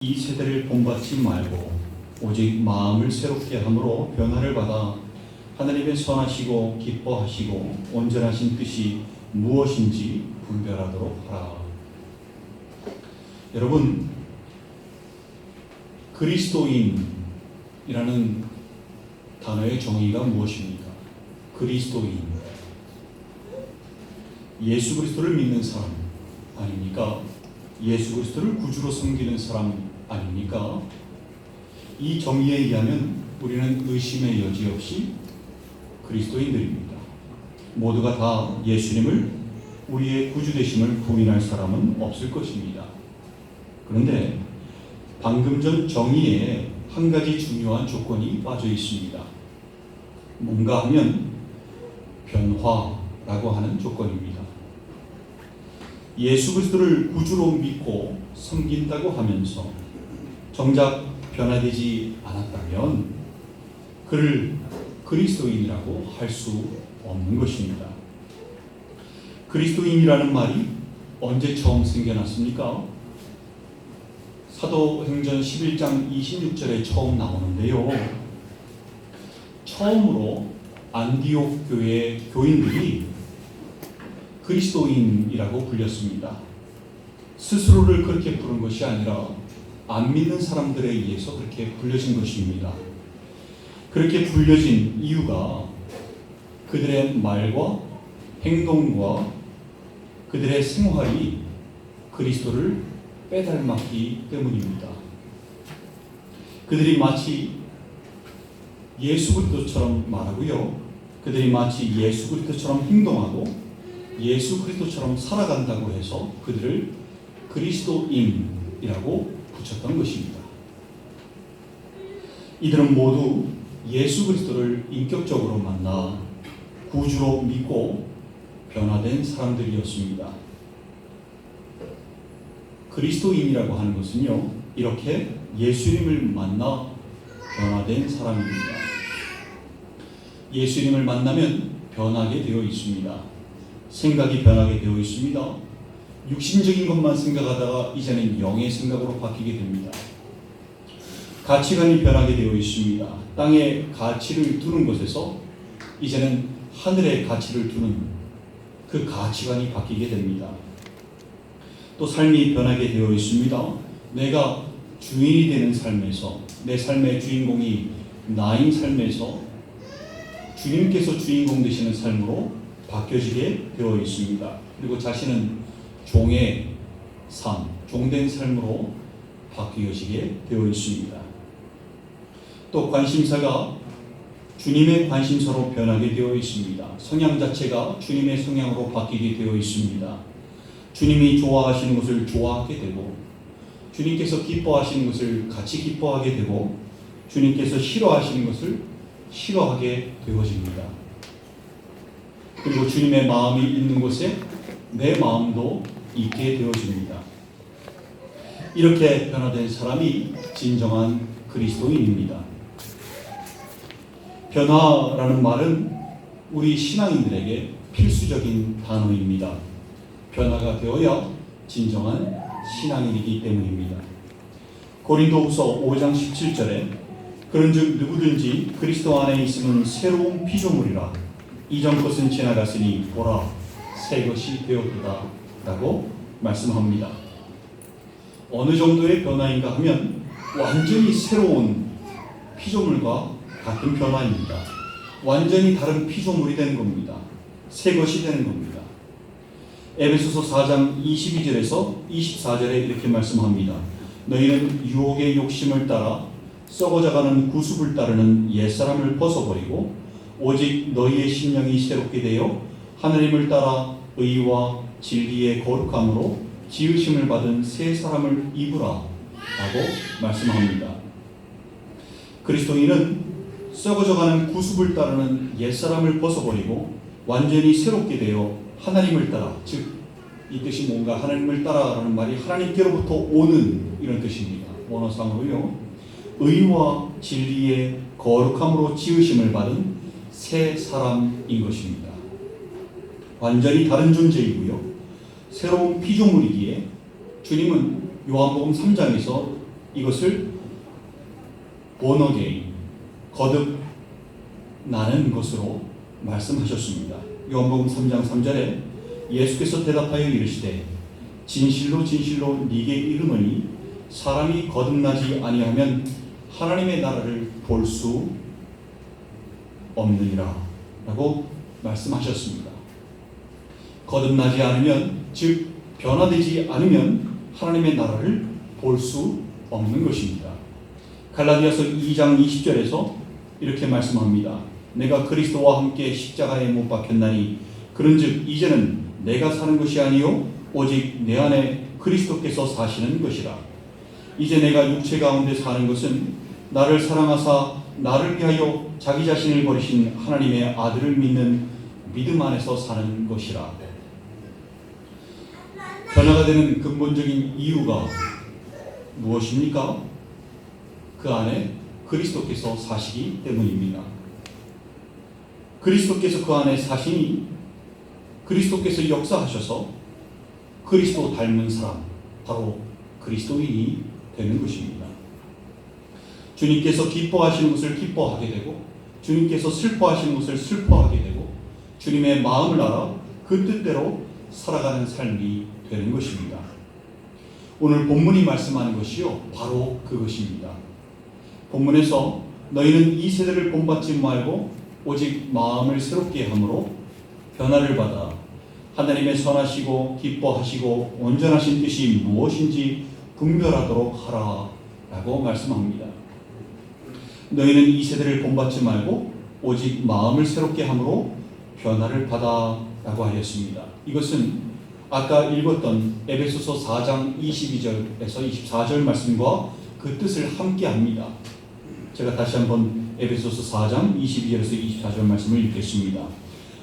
이 세대를 본받지 말고 오직 마음을 새롭게 함으로 변화를 받아 하나님의 선하시고 기뻐하시고 온전하신 뜻이 무엇인지 분별하도록 하라. 여러분, 그리스도인이라는 단어의 정의가 무엇입니까? 그리스도인, 예수 그리스도를 믿는 사람 아닙니까? 예수 그리스도를 구주로 섬기는 사람 아닙니까? 이 정의에 의하면 우리는 의심의 여지 없이 그리스도인들입니다. 모두가 다 예수님을 우리의 구주 되심을 부인할 사람은 없을 것입니다. 그런데 방금 전 정의에 한 가지 중요한 조건이 빠져 있습니다. 뭔가 하면 변화라고 하는 조건입니다. 예수 그리스도를 구주로 믿고 섬긴다고 하면서 정작 변화되지 않았다면 그를 그리스도인이라고 할 수 없는 것입니다. 그리스도인이라는 말이 언제 처음 생겨났습니까? 사도행전 11장 26절에 처음 나오는데요. 처음으로 안디옥 교회 교인들이 그리스도인이라고 불렸습니다. 스스로를 그렇게 부른 것이 아니라 안 믿는 사람들에 의해서 그렇게 불려진 것입니다. 그렇게 불려진 이유가 그들의 말과 행동과 그들의 생활이 그리스도를 빼닮았기 때문입니다. 그들이 마치 예수 그리스도처럼 말하고요. 그들이 마치 예수 그리스도처럼 행동하고 예수 그리스도처럼 살아간다고 해서 그들을 그리스도인이라고 붙였던 것입니다. 이들은 모두 예수 그리스도를 인격적으로 만나 구주로 믿고 변화된 사람들이었습니다. 그리스도인이라고 하는 것은요, 이렇게 예수님을 만나 변화된 사람입니다. 예수님을 만나면 변하게 되어 있습니다. 생각이 변하게 되어 있습니다. 육신적인 것만 생각하다가 이제는 영의 생각으로 바뀌게 됩니다. 가치관이 변하게 되어 있습니다. 땅에 가치를 두는 것에서 이제는 하늘의 가치를 두는 그 가치관이 바뀌게 됩니다. 또 삶이 변하게 되어 있습니다. 내가 주인이 되는 삶에서, 내 삶의 주인공이 나인 삶에서 주님께서 주인공 되시는 삶으로 바뀌어지게 되어 있습니다. 그리고 자신은 종의 삶, 종된 삶으로 바뀌어지게 되어 있습니다. 또 관심사가 주님의 관심사로 변하게 되어 있습니다. 성향 자체가 주님의 성향으로 바뀌게 되어 있습니다. 주님이 좋아하시는 것을 좋아하게 되고, 주님께서 기뻐하시는 것을 같이 기뻐하게 되고, 주님께서 싫어하시는 것을 싫어하게 되어집니다. 그리고 주님의 마음이 있는 곳에 내 마음도 있게 되어집니다. 이렇게 변화된 사람이 진정한 그리스도인입니다. 변화라는 말은 우리 신앙인들에게 필수적인 단어입니다. 변화가 되어야 진정한 신앙인이기 때문입니다. 고린도후서 5장 17절에 그런즉 누구든지 그리스도 안에 있으면 새로운 피조물이라 이전 것은 지나갔으니 보라 새 것이 되었도다 라고 말씀합니다. 어느 정도의 변화인가 하면 완전히 새로운 피조물과 같은 변화입니다. 완전히 다른 피조물이 되는 겁니다. 새 것이 되는 겁니다. 에베소서 4장 22절에서 24절에 이렇게 말씀합니다. 너희는 유혹의 욕심을 따라 썩어져가는 구습을 따르는 옛사람을 벗어버리고 오직 너희의 심령이 새롭게 되어 하나님을 따라 의와 진리의 거룩함으로 지으심을 받은 새 사람을 입으라 라고 말씀합니다. 그리스도인은 썩어져가는 구습을 따르는 옛사람을 벗어버리고 완전히 새롭게 되어 하나님을 따라, 즉 이 뜻이 뭔가 하나님을 따라라는 말이 하나님께로부터 오는 이런 뜻입니다. 원어상으로요. 의와 진리의 거룩함으로 지으심을 받은 새 사람인 것입니다. 완전히 다른 존재이고요. 새로운 피조물이기에 주님은 요한복음 3장에서 이것을 born again, 거듭 나는 것으로 말씀하셨습니다. 요한복음 3장 3절에 예수께서 대답하여 이르시되 진실로 진실로 네게 이르노니 사람이 거듭나지 아니하면 하나님의 나라를 볼 수 없느니라 라고 말씀하셨습니다. 거듭나지 않으면, 즉 변화되지 않으면 하나님의 나라를 볼 수 없는 것입니다. 갈라디아서 2장 20절에서 이렇게 말씀합니다. 내가 그리스도와 함께 십자가에 못 박혔나니 그런즉 이제는 내가 사는 것이 아니요 오직 내 안에 그리스도께서 사시는 것이라. 이제 내가 육체 가운데 사는 것은 나를 사랑하사 나를 위하여 자기 자신을 버리신 하나님의 아들을 믿는 믿음 안에서 사는 것이라. 변화가 되는 근본적인 이유가 무엇입니까? 그 안에 그리스도께서 사시기 때문입니다. 그리스도께서 그 안에 사시니 그리스도께서 역사하셔서 그리스도 닮은 사람, 바로 그리스도인이 되는 것입니다. 주님께서 기뻐하시는 것을 기뻐하게 되고 주님께서 슬퍼하시는 것을 슬퍼하게 되고 주님의 마음을 알아 그 뜻대로 살아가는 삶이 되는 것입니다. 오늘 본문이 말씀하는 것이요 바로 그것입니다. 본문에서 너희는 이 세대를 본받지 말고 오직 마음을 새롭게 함으로 변화를 받아 하나님의 선하시고 기뻐하시고 온전하신 뜻이 무엇인지 분별하도록 하라 라고 말씀합니다. 너희는 이 세대를 본받지 말고 오직 마음을 새롭게 함으로 변화를 받아 라고 하였습니다. 이것은 아까 읽었던 에베소서 4장 22절에서 24절 말씀과 그 뜻을 함께 합니다. 제가 다시 한번 에베소서 4장 22절에서 24절 말씀을 읽겠습니다.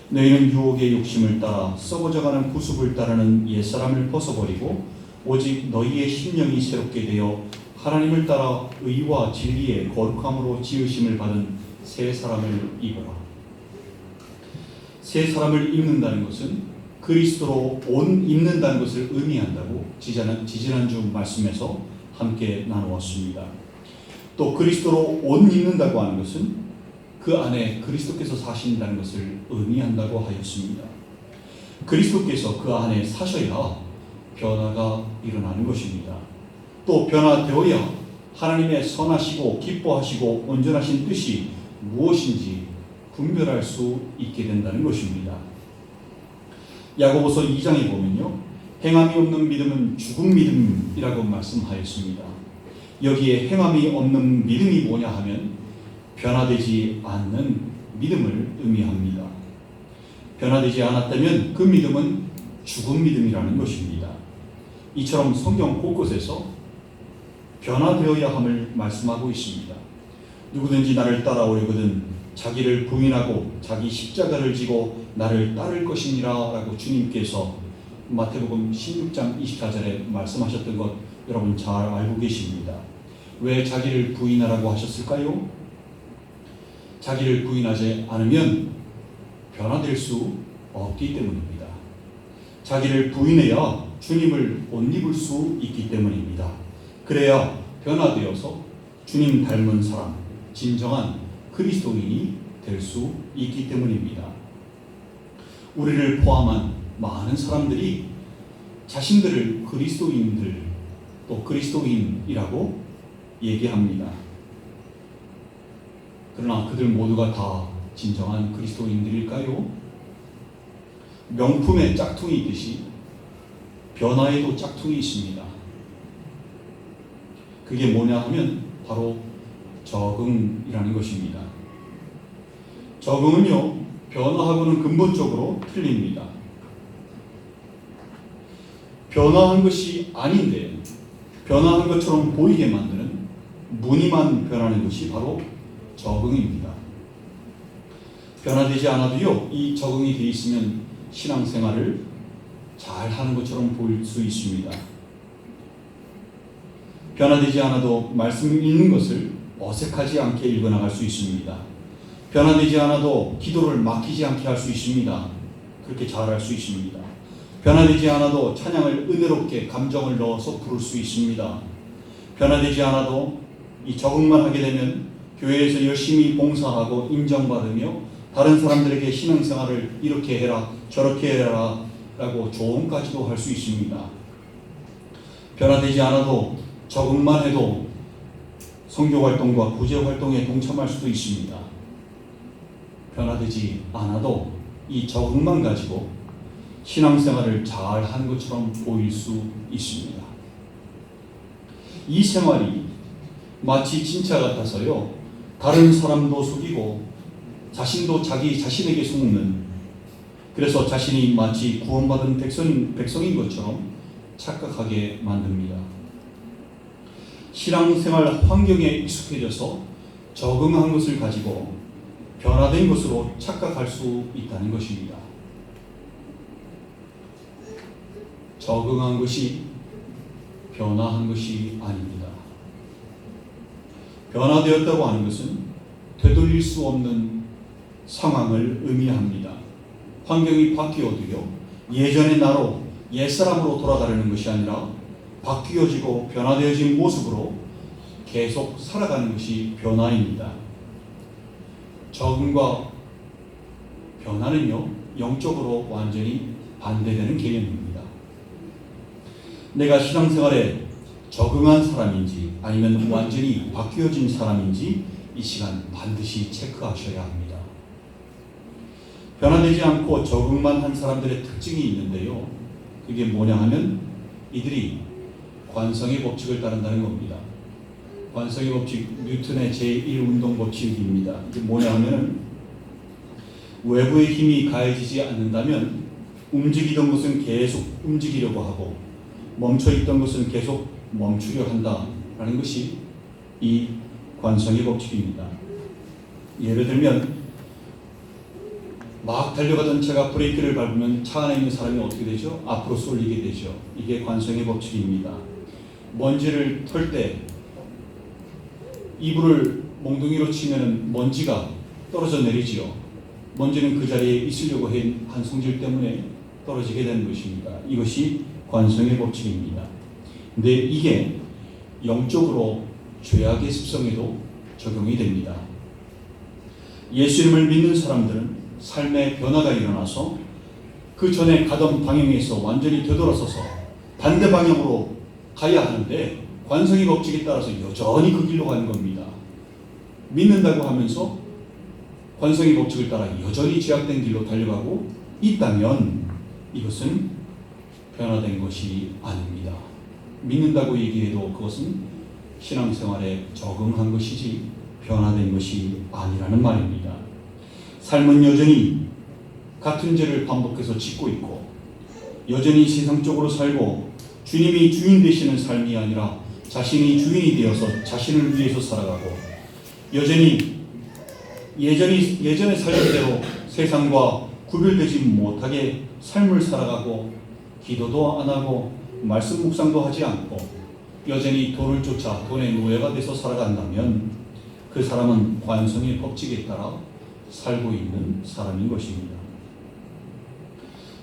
너희는 유혹의 욕심을 따라 썩어져가는 구습을 따르는 옛사람을 벗어버리고 오직 너희의 심령이 새롭게 되어 하나님을 따라 의와 진리의 거룩함으로 지으심을 받은 새 사람을 입어라. 새 사람을 입는다는 것은 그리스도로 옷 입는다는 것을 의미한다고 지지난주 말씀에서 함께 나누었습니다. 또 그리스도로 옷 입는다고 하는 것은 그 안에 그리스도께서 사신다는 것을 의미한다고 하였습니다. 그리스도께서 그 안에 사셔야 변화가 일어나는 것입니다. 또 변화되어야 하나님의 선하시고 기뻐하시고 온전하신 뜻이 무엇인지 분별할 수 있게 된다는 것입니다. 야고보서 2장에 보면요, 행함이 없는 믿음은 죽은 믿음이라고 말씀하였습니다. 여기에 행함이 없는 믿음이 뭐냐 하면 변화되지 않는 믿음을 의미합니다. 변화되지 않았다면 그 믿음은 죽은 믿음이라는 것입니다. 이처럼 성경 곳곳에서 변화되어야 함을 말씀하고 있습니다. 누구든지 나를 따라오려거든 자기를 부인하고 자기 십자가를 지고 나를 따를 것이니라 라고 주님께서 마태복음 16장 24절에 말씀하셨던 것 여러분 잘 알고 계십니다. 왜 자기를 부인하라고 하셨을까요? 자기를 부인하지 않으면 변화될 수 없기 때문입니다. 자기를 부인해야 주님을 옷 입을 수 있기 때문입니다. 그래야 변화되어서 주님 닮은 사람, 진정한 그리스도인이 될 수 있기 때문입니다. 우리를 포함한 많은 사람들이 자신들을 그리스도인들 또 그리스도인이라고 얘기합니다. 그러나 그들 모두가 다 진정한 그리스도인들일까요? 명품에 짝퉁이 있듯이 변화에도 짝퉁이 있습니다. 그게 뭐냐 하면 바로 적응이라는 것입니다. 적응은요, 변화하고는 근본적으로 틀립니다. 변화한 것이 아닌데 변화한 것처럼 보이게 만드는 무늬만 변하는 것이 바로 적응입니다. 변화되지 않아도요, 이 적응이 되어 있으면 신앙생활을 잘 하는 것처럼 보일 수 있습니다. 변화되지 않아도 말씀 읽는 것을 어색하지 않게 읽어나갈 수 있습니다. 변화되지 않아도 기도를 막히지 않게 할 수 있습니다. 그렇게 잘 할 수 있습니다. 변화되지 않아도 찬양을 은혜롭게 감정을 넣어서 부를 수 있습니다. 변화되지 않아도 이 적응만 하게 되면 교회에서 열심히 봉사하고 인정받으며 다른 사람들에게 신앙생활을 이렇게 해라 저렇게 해라 라고 조언까지도 할 수 있습니다. 변화되지 않아도 적응만 해도 선교활동과 구제활동에 동참할 수도 있습니다. 변화되지 않아도 이 적응만 가지고 신앙생활을 잘 하는 것처럼 보일 수 있습니다. 이 생활이 마치 진짜 같아서요, 다른 사람도 속이고 자신도 자신에게 속는, 그래서 자신이 마치 구원받은 백성인 것처럼 착각하게 만듭니다. 신앙생활 환경에 익숙해져서 적응한 것을 가지고 변화된 것으로 착각할 수 있다는 것입니다. 적응한 것이 변화한 것이 아닙니다. 변화되었다고 하는 것은 되돌릴 수 없는 상황을 의미합니다. 환경이 바뀌어도요, 예전의 나로 옛사람으로 돌아가려는 것이 아니라 바뀌어지고 변화되어진 모습으로 계속 살아가는 것이 변화입니다. 적응과 변화는요, 영적으로 완전히 반대되는 개념입니다. 내가 신앙생활에 적응한 사람인지 아니면 완전히 바뀌어진 사람인지 이 시간 반드시 체크하셔야 합니다. 변화되지 않고 적응만 한 사람들의 특징이 있는데요, 그게 뭐냐 하면 이들이 관성의 법칙을 따른다는 겁니다. 관성의 법칙, 뉴턴의 제1운동 법칙입니다. 이게 뭐냐 하면 외부의 힘이 가해지지 않는다면 움직이던 것은 계속 움직이려고 하고 멈춰있던 것은 계속 멈추려 한다라는 것이 이 관성의 법칙입니다. 예를 들면 막 달려가던 차가 브레이크를 밟으면 차 안에 있는 사람이 어떻게 되죠? 앞으로 쏠리게 되죠. 이게 관성의 법칙입니다. 먼지를 털 때 이불을 몽둥이로 치면 먼지가 떨어져 내리지요. 먼지는 그 자리에 있으려고 한 성질 때문에 떨어지게 되는 것입니다. 이것이 관성의 법칙입니다. 근데 이게 영적으로 죄악의 습성에도 적용이 됩니다. 예수님을 믿는 사람들은 삶의 변화가 일어나서 그 전에 가던 방향에서 완전히 되돌아서서 반대 방향으로 가야 하는데 관성의 법칙에 따라서 여전히 그 길로 가는 겁니다. 믿는다고 하면서 관성의 법칙을 따라 여전히 죄악된 길로 달려가고 있다면 이것은 변화된 것이 아닙니다. 믿는다고 얘기해도 그것은 신앙생활에 적응한 것이지 변화된 것이 아니라는 말입니다. 삶은 여전히 같은 죄를 반복해서 짓고 있고 여전히 세상적으로 살고 주님이 주인 되시는 삶이 아니라 자신이 주인이 되어서 자신을 위해서 살아가고 여전히 예전에 살던 대로 세상과 구별되지 못하게 삶을 살아가고 기도도 안 하고 말씀 묵상도 하지 않고 여전히 돈을 쫓아 돈의 노예가 돼서 살아간다면 그 사람은 관성의 법칙에 따라 살고 있는 사람인 것입니다.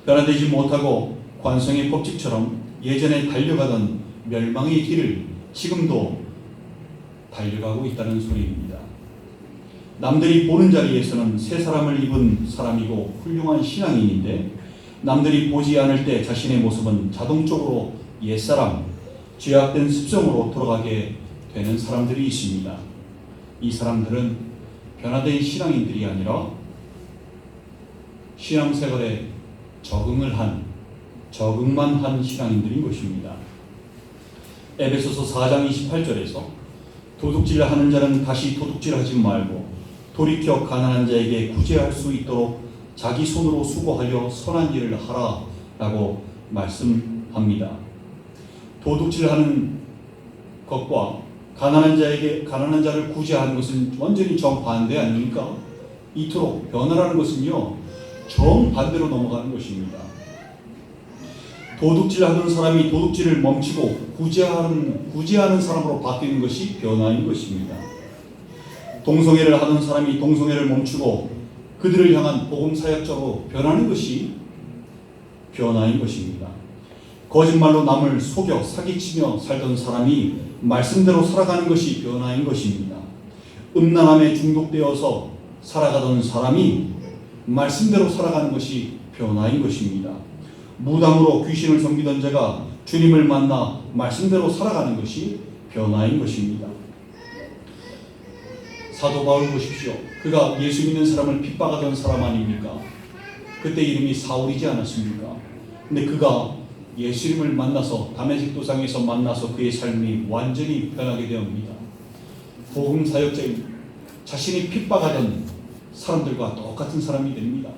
변화되지 못하고 관성의 법칙처럼 예전에 달려가던 멸망의 길을 지금도 달려가고 있다는 소리입니다. 남들이 보는 자리에서는 새 사람을 입은 사람이고 훌륭한 신앙인인데 남들이 보지 않을 때 자신의 모습은 자동적으로 옛사람, 죄악된 습성으로 돌아가게 되는 사람들이 있습니다. 이 사람들은 변화된 신앙인들이 아니라 신앙생활에 적응만 한 신앙인들인 것입니다. 에베소서 4장 28절에서 도둑질하는 자는 다시 도둑질하지 말고 돌이켜 가난한 자에게 구제할 수 있도록 자기 손으로 수고하여 선한 일을 하라라고 말씀합니다. 도둑질하는 것과 가난한 자를 구제하는 것은 완전히 정반대 아닙니까? 이토록 변화라는 것은요, 정반대로 넘어가는 것입니다. 도둑질하는 사람이 도둑질을 멈추고 구제하는 사람으로 바뀌는 것이 변화인 것입니다. 동성애를 하는 사람이 동성애를 멈추고 그들을 향한 복음 사역자로 변하는 것이 변화인 것입니다. 거짓말로 남을 속여 사기치며 살던 사람이 말씀대로 살아가는 것이 변화인 것입니다. 음란함에 중독되어서 살아가던 사람이 말씀대로 살아가는 것이 변화인 것입니다. 무당으로 귀신을 섬기던 자가 주님을 만나 말씀대로 살아가는 것이 변화인 것입니다. 사도 바울 보십시오. 그가 예수 믿는 사람을 핍박하던 사람 아닙니까? 그때 이름이 사울이지 않았습니까? 근데 그가 예수님을 만나서 다메섹 도상에서 만나서 그의 삶이 완전히 변하게 되옵니다. 복음 사역자인 자신이 핍박하던 사람들과 똑같은 사람이 됩니다.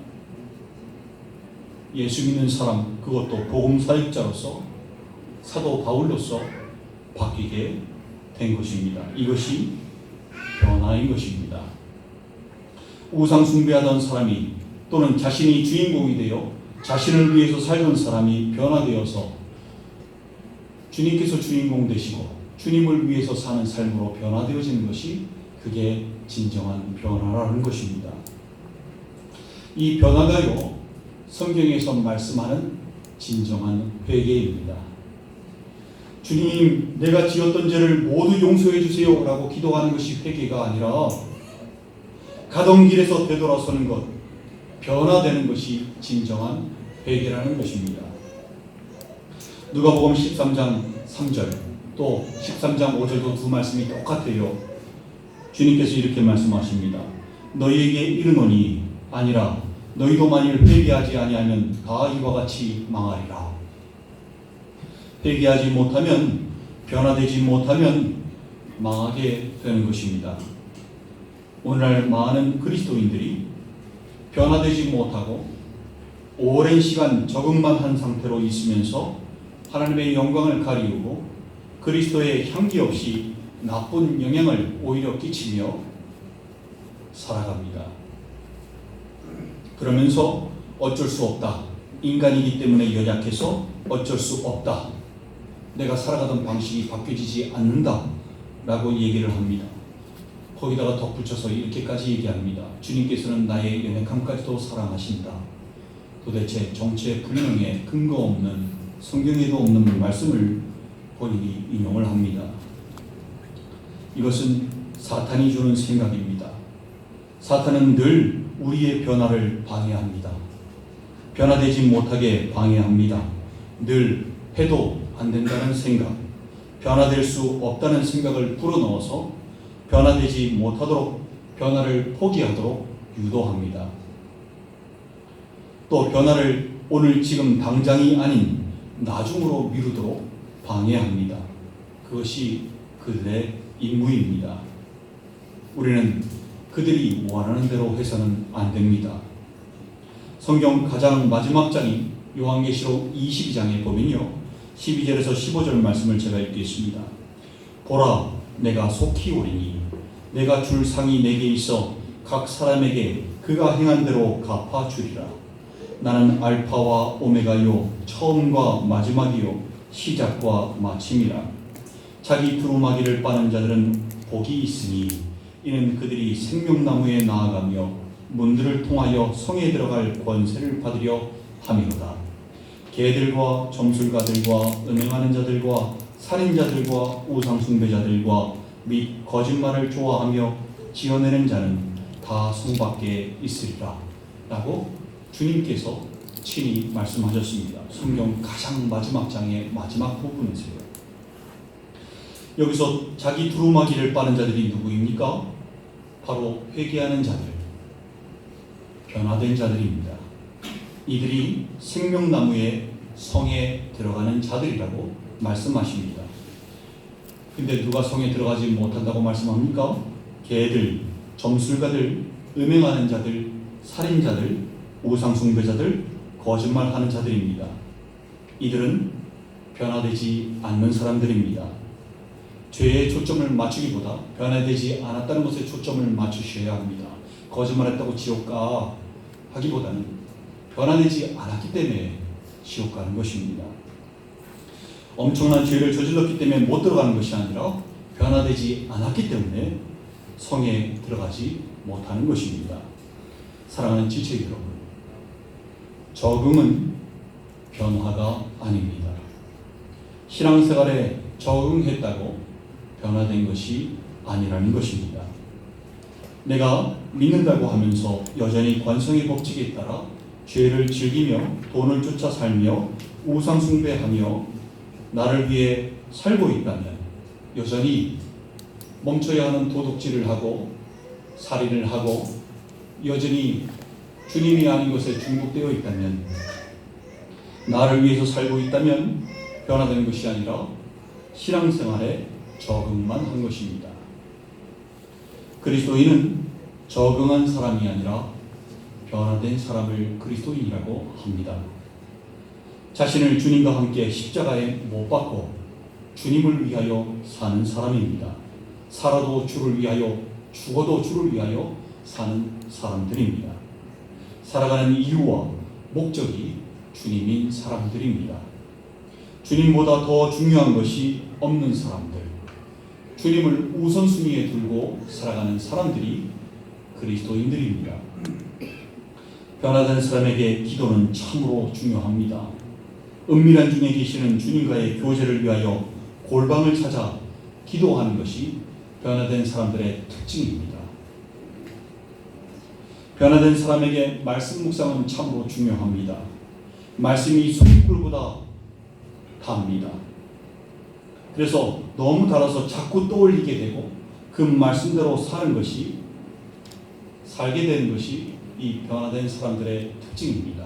예수 믿는 사람, 그것도 복음 사역자로서 사도 바울로서 바뀌게 된 것입니다. 이것이 변화인 것입니다. 우상 숭배하던 사람이 또는 자신이 주인공이 되어 자신을 위해서 살던 사람이 변화되어서 주님께서 주인공 되시고 주님을 위해서 사는 삶으로 변화되어지는 것이 그게 진정한 변화라는 것입니다. 이 변화가요, 성경에서 말씀하는 진정한 회개입니다. 주님, 내가 지었던 죄를 모두 용서해 주세요 라고 기도하는 것이 회개가 아니라 가던 길에서 되돌아서는 것, 변화되는 것이 진정한 회개라는 것입니다. 누가복음 13장 3절 또 13장 5절도 두 말씀이 똑같아요. 주님께서 이렇게 말씀하십니다. 너희에게 이르노니 아니라 너희도 만일 회개하지 아니하면 다 이와 같이 망하리라. 회개하지 못하면, 변화되지 못하면 망하게 되는 것입니다. 오늘날 많은 그리스도인들이 변화되지 못하고 오랜 시간 적응만 한 상태로 있으면서 하나님의 영광을 가리우고 그리스도의 향기 없이 나쁜 영향을 오히려 끼치며 살아갑니다. 그러면서 어쩔 수 없다. 인간이기 때문에 연약해서 어쩔 수 없다. 내가 살아가던 방식이 바뀌어지지 않는다. 라고 얘기를 합니다. 거기다가 덧붙여서 이렇게까지 얘기합니다. 주님께서는 나의 연약함까지도 사랑하신다. 도대체 정체불명의 근거 없는 성경에도 없는 말씀을 본인이 인용을 합니다. 이것은 사탄이 주는 생각입니다. 사탄은 늘 우리의 변화를 방해합니다. 변화되지 못하게 방해합니다. 늘 해도 안 된다는 생각, 변화될 수 없다는 생각을 불어넣어서 변화되지 못하도록, 변화를 포기하도록 유도합니다. 또 변화를 오늘 지금 당장이 아닌 나중으로 미루도록 방해합니다. 그것이 그들의 임무입니다. 우리는 그들이 원하는 대로 해서는 안 됩니다. 성경 가장 마지막 장인 요한계시록 22장에 보면요, 12절에서 15절 말씀을 제가 읽겠습니다. 보라, 내가 속히 오리니 내가 줄 상이 내게 있어 각 사람에게 그가 행한 대로 갚아주리라. 나는 알파와 오메가요, 처음과 마지막이요, 시작과 마침이라. 자기 두루마기를 빠는 자들은 복이 있으니 이는 그들이 생명나무에 나아가며 문들을 통하여 성에 들어갈 권세를 받으려 함이로다. 개들과 점술가들과 음행하는 자들과 살인자들과 우상숭배자들과 및 거짓말을 좋아하며 지어내는 자는 다 성 밖에 있으리라. 라고 주님께서 친히 말씀하셨습니다. 성경 가장 마지막 장의 마지막 부분에서요. 여기서 자기 두루마기를 빠는 자들이 누구입니까? 바로 회개하는 자들, 변화된 자들입니다. 이들이 생명나무의 성에 들어가는 자들이라고 말씀하십니다. 근데 누가 성에 들어가지 못한다고 말씀합니까? 개들, 점술가들, 음행하는 자들, 살인자들, 우상숭배자들, 거짓말하는 자들입니다. 이들은 변화되지 않는 사람들입니다. 죄에 초점을 맞추기보다 변화되지 않았다는 것에 초점을 맞추셔야 합니다. 거짓말했다고 지옥 가 하기보다는 변화되지 않았기 때문에 지옥 가는 것입니다. 엄청난 죄를 저질렀기 때문에 못 들어가는 것이 아니라 변화되지 않았기 때문에 성에 들어가지 못하는 것입니다. 사랑하는 지체 여러분, 적응은 변화가 아닙니다. 신앙생활에 적응했다고 변화된 것이 아니라는 것입니다. 내가 믿는다고 하면서 여전히 관성의 법칙에 따라 죄를 즐기며 돈을 쫓아 살며 우상 숭배하며 나를 위해 살고 있다면, 여전히 멈춰야 하는 도둑질을 하고 살인을 하고 여전히 주님이 아닌 것에 중독되어 있다면, 나를 위해서 살고 있다면 변화된 것이 아니라 신앙생활에 적응만 한 것입니다. 그리스도인은 적응한 사람이 아니라 변화된 사람을 그리스도인이라고 합니다. 자신을 주님과 함께 십자가에 못 박고 주님을 위하여 사는 사람입니다. 살아도 주를 위하여, 죽어도 주를 위하여 사는 사람들입니다. 살아가는 이유와 목적이 주님인 사람들입니다. 주님보다 더 중요한 것이 없는 사람들, 주님을 우선순위에 두고 살아가는 사람들이 그리스도인들입니다. 변화된 사람에게 기도는 참으로 중요합니다. 은밀한 중에 계시는 주님과의 교제를 위하여 골방을 찾아 기도하는 것이 변화된 사람들의 특징입니다. 변화된 사람에게 말씀 묵상은 참으로 중요합니다. 말씀이 숯불보다 답니다. 그래서 너무 달아서 자꾸 떠올리게 되고 그 말씀대로 살게 되는 것이 이 변화된 사람들의 특징입니다.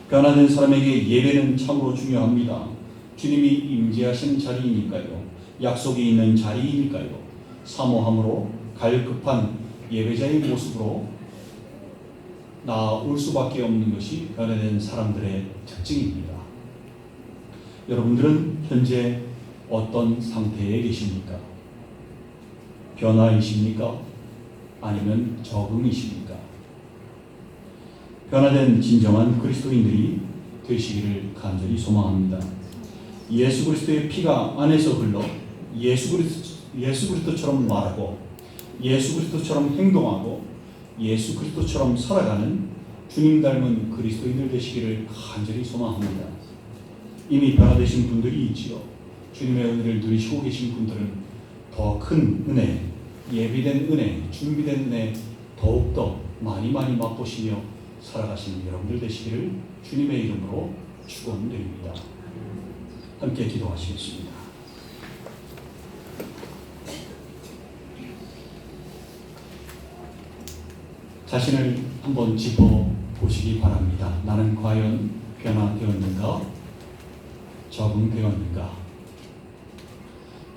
변화된 사람에게 예배는 참으로 중요합니다. 주님이 임재하시는 자리이니까요. 약속이 있는 자리이니까요. 사모함으로 갈급한 예배자의 모습으로 나올 수밖에 없는 것이 변화된 사람들의 특징입니다. 여러분들은 현재 어떤 상태에 계십니까? 변화이십니까? 아니면 적응이십니까? 변화된 진정한 그리스도인들이 되시기를 간절히 소망합니다. 예수 그리스도의 피가 안에서 흘러 예수 그리스도처럼 말하고 예수 그리스도처럼 행동하고 예수 그리스도처럼 살아가는 주님 닮은 그리스도인들 되시기를 간절히 소망합니다. 이미 변화되신 분들이 있지요. 주님의 은혜를 누리시고 계신 분들은 더 큰 은혜, 예비된 은혜, 준비된 은혜 더욱더 많이 맛보시며 살아가시는 여러분들 되시기를 주님의 이름으로 축원드립니다. 함께 기도하시겠습니다. 자신을 한번 짚어보시기 바랍니다. 나는 과연 변화되었는가? 적응되었는가?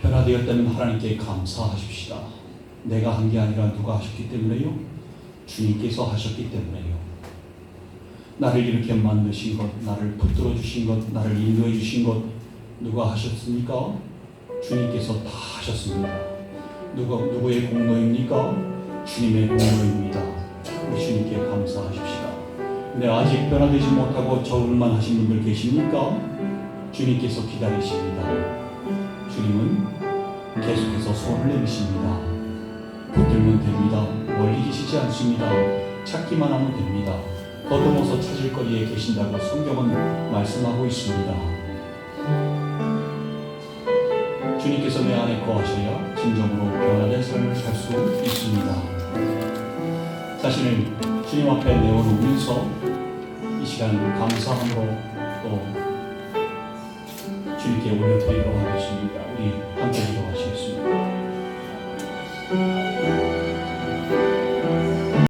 변화되었다면 하나님께 감사하십시다. 내가 한 게 아니라 누가 하셨기 때문에요? 주님께서 하셨기 때문에요. 나를 이렇게 만드신 것, 나를 붙들어 주신 것, 나를 인도해 주신 것 누가 하셨습니까? 주님께서 다 하셨습니다. 누구의 공로입니까? 주님의 공로입니다. 우리 주님께 감사하십시다. 근데 아직 변화되지 못하고 적응만 하신 분들 계십니까? 주님께서 기다리십니다. 주님은 계속해서 손을 내미십니다. 붙들면 됩니다. 멀리 계시지 않습니다. 찾기만 하면 됩니다. 더듬어서 찾을 거리에 계신다고 성경은 말씀하고 있습니다. 주님께서 내 안에 거하셔야 진정으로 변화된 삶을 살 수 있습니다. 자신을 주님 앞에 내어놓으면서 이 시간 감사함으로 또 주님께 올려드리도록 하겠습니다. 우리 함께 기도하시겠습니다.